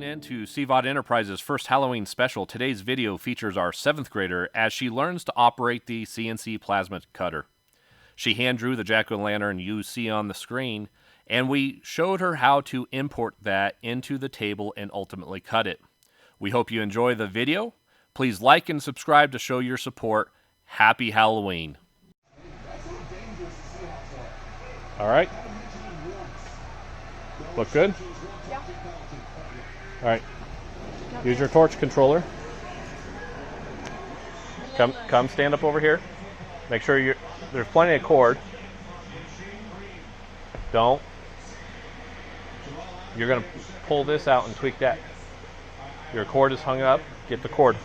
into Sivad Enterprises' first Halloween special. Today's video features our 7th grader as she learns to operate the CNC Plasma Cutter. She hand drew the jack-o'-lantern you see on the screen, and we showed her how to import that into the table and ultimately cut it. We hope you enjoy the video. Please like and subscribe to show your support. Happy Halloween. All right. Look good? Yeah. All right. Use your torch controller. Come stand up over here. Make sure there's plenty of cord. You're going to pull this out and tweak that. Your cord is hung up. Get the cord.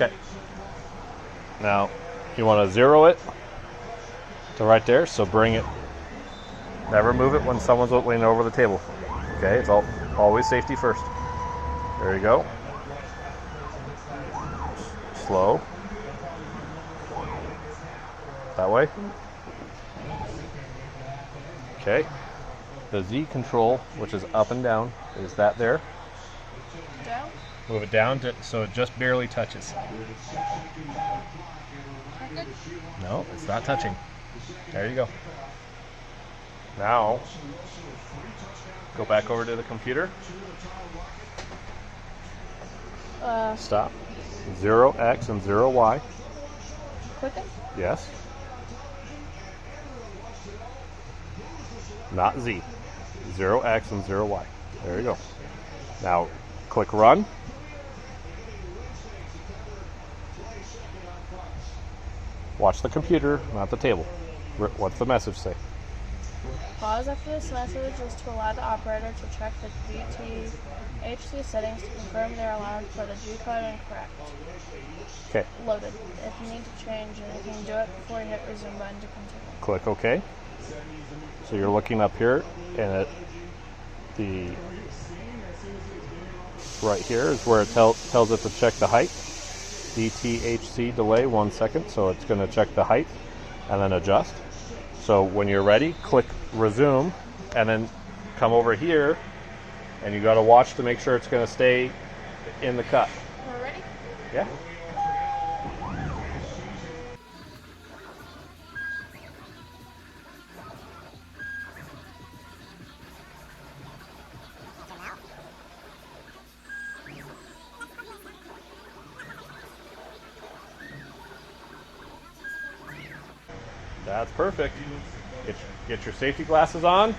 Okay. Now, you want to zero it to right there, so bring it. Never move it when someone's leaning over the table. Okay, it's always safety first. There you go. Slow. That way. Okay. The Z control, which is up and down, is that there? Down? Move it down so it just barely touches. No, it's not touching. There you go. Now, go back over to the computer. Stop. 0x and 0y. Click it? Yes. Not Z. 0x and 0y. There you go. Now, click run. Watch the computer, not the table. What's the message say? Pause after this message is to allow the operator to check the DTHC settings to confirm they are allowed for the G code and correct. Okay. Loaded. If you need to change anything, do it before you hit resume button to continue. Click OK. So you're looking up here, and right here is where it tells it to check the height. DTHC delay 1 second, so it's going to check the height and then adjust. So when you're ready, click resume and then come over here, and you got to watch to make sure it's going to stay in the cut. We're ready? Yeah. That's perfect. Get your safety glasses on.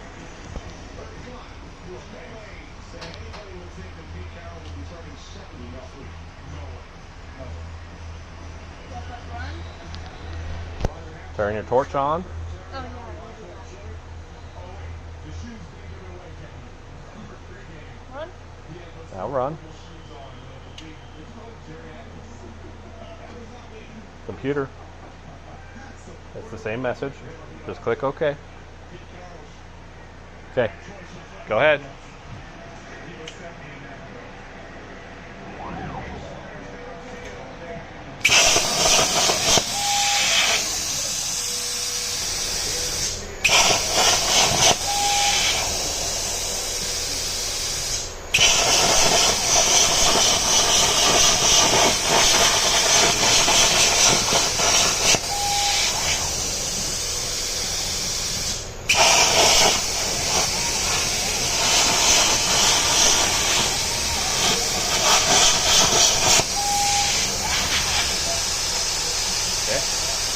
Turn your torch on. Oh, yeah. Run? Now run. Computer. It's the same message. Just click OK. Okay. Go ahead.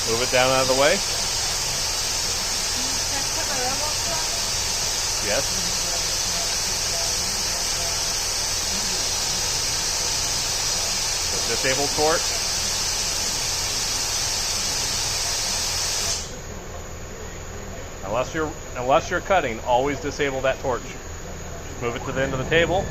Move it down out of the way. Yes. The disabled torch. Unless you're cutting, always disable that torch. Just move it to the end of the table.